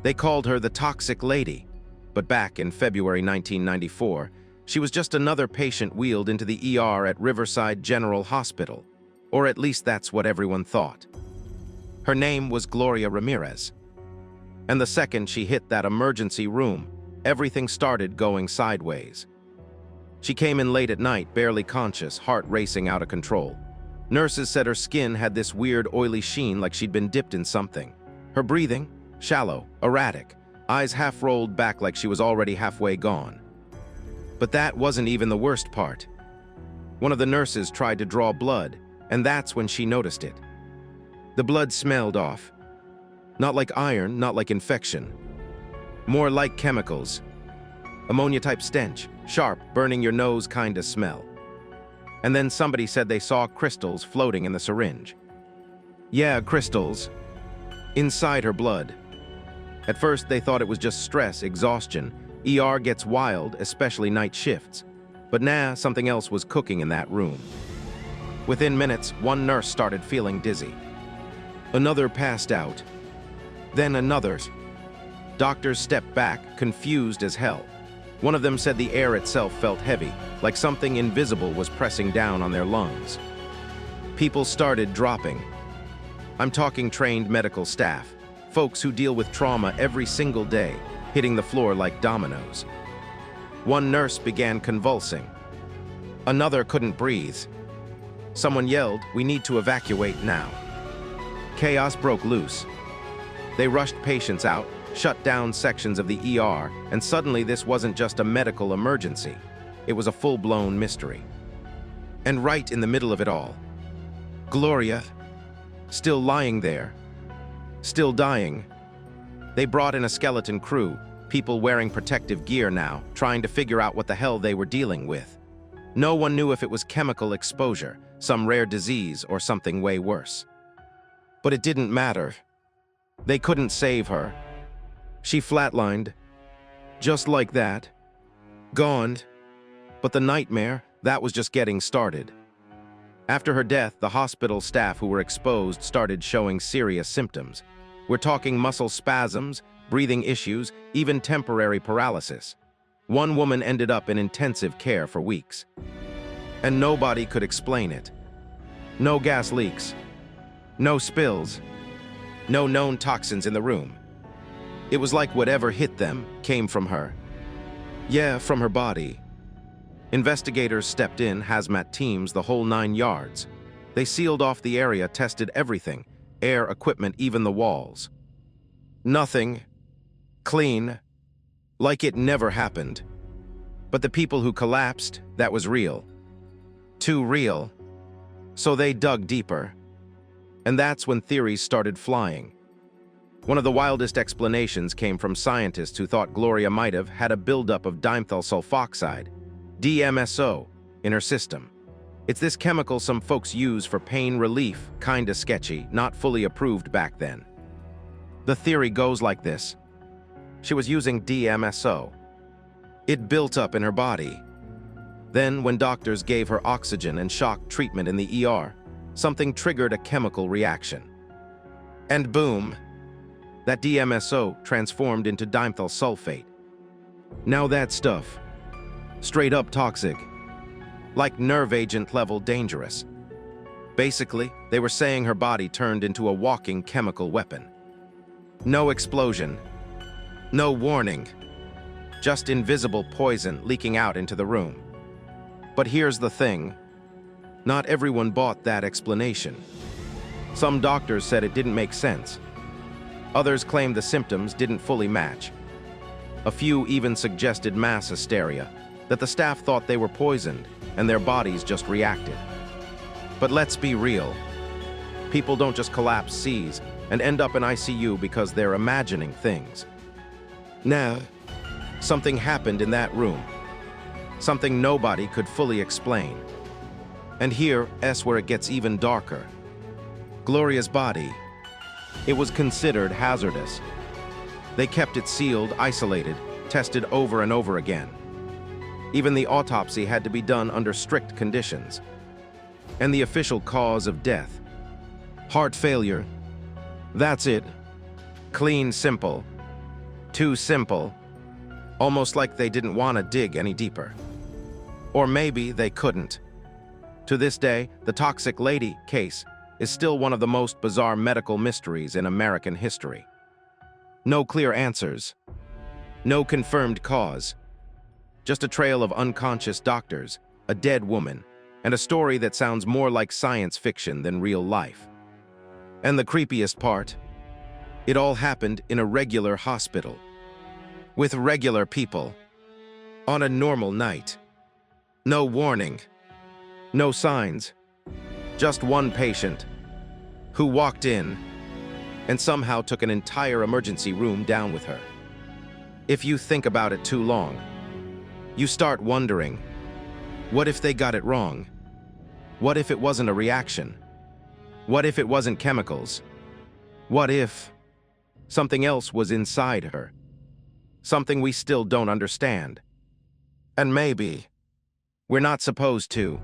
They called her the toxic lady, but back in February 1994, she was just another patient wheeled into the ER at Riverside General Hospital, or at least that's what everyone thought. Her name was Gloria Ramirez. And the second she hit that emergency room, everything started going sideways. She came in late at night, barely conscious, heart racing out of control. Nurses said her skin had this weird oily sheen like she'd been dipped in something. Her breathing, shallow, erratic, eyes half rolled back like she was already halfway gone. But that wasn't even the worst part. One of the nurses tried to draw blood, and that's when she noticed it. The blood smelled off. Not like iron, not like infection. More like chemicals. Ammonia-type stench, sharp, burning your nose kinda smell. And then somebody said they saw crystals floating in the syringe. Yeah, crystals. Inside her blood. At first, they thought it was just stress, exhaustion. ER gets wild, especially night shifts. But nah, something else was cooking in that room. Within minutes, one nurse started feeling dizzy. Another passed out. Then another. Doctors stepped back, confused as hell. One of them said the air itself felt heavy, like something invisible was pressing down on their lungs. People started dropping. I'm talking trained medical staff, folks who deal with trauma every single day, hitting the floor like dominoes. One nurse began convulsing. Another couldn't breathe. Someone yelled, "We need to evacuate now." Chaos broke loose. They rushed patients out, shut down sections of the ER, and suddenly this wasn't just a medical emergency. It was a full-blown mystery. And right in the middle of it all, Gloria, still lying there, still dying. They brought in a skeleton crew, people wearing protective gear now, trying to figure out what the hell they were dealing with. No one knew if it was chemical exposure, some rare disease, or something way worse. But it didn't matter. They couldn't save her. She flatlined. Just like that. Gone. But the nightmare, that was just getting started. After her death, the hospital staff who were exposed started showing serious symptoms. We're talking muscle spasms, breathing issues, even temporary paralysis. One woman ended up in intensive care for weeks. And nobody could explain it. No gas leaks. No spills. No known toxins in the room. It was like whatever hit them came from her. Yeah, from her body. Investigators stepped in, hazmat teams, the whole 9 yards. They sealed off the area, tested everything, air, equipment, even the walls. Nothing. Clean. Like it never happened. But the people who collapsed, that was real. Too real. So they dug deeper. And that's when theories started flying. One of the wildest explanations came from scientists who thought Gloria might have had a buildup of dimethyl sulfoxide, DMSO, in her system. It's this chemical some folks use for pain relief, kinda sketchy, not fully approved back then. The theory goes like this. She was using DMSO. It built up in her body. Then, when doctors gave her oxygen and shock treatment in the ER, something triggered a chemical reaction. And boom, that DMSO transformed into dimethyl sulfate. Now that stuff, straight up toxic, like nerve agent level dangerous. Basically, they were saying her body turned into a walking chemical weapon. No explosion, no warning, just invisible poison leaking out into the room. But here's the thing. Not everyone bought that explanation. Some doctors said it didn't make sense. Others claimed the symptoms didn't fully match. A few even suggested mass hysteria, that the staff thought they were poisoned and their bodies just reacted. But let's be real. People don't just collapse seas and end up in ICU because they're imagining things. Nah, something happened in that room. Something nobody could fully explain. And here's where it gets even darker. Gloria's body. It was considered hazardous. They kept it sealed, isolated, tested over and over again. Even the autopsy had to be done under strict conditions. And the official cause of death? Heart failure. That's it. Clean, simple. Too simple, almost like they didn't want to dig any deeper. Or maybe they couldn't. To this day, the Toxic Lady case is still one of the most bizarre medical mysteries in American history. No clear answers, no confirmed cause, just a trail of unconscious doctors, a dead woman, and a story that sounds more like science fiction than real life. And the creepiest part, it all happened in a regular hospital, with regular people, on a normal night. No warning, no signs, just one patient who walked in and somehow took an entire emergency room down with her. If you think about it too long, you start wondering, what if they got it wrong? What if it wasn't a reaction? What if it wasn't chemicals? What if something else was inside her? Something we still don't understand. And maybe we're not supposed to.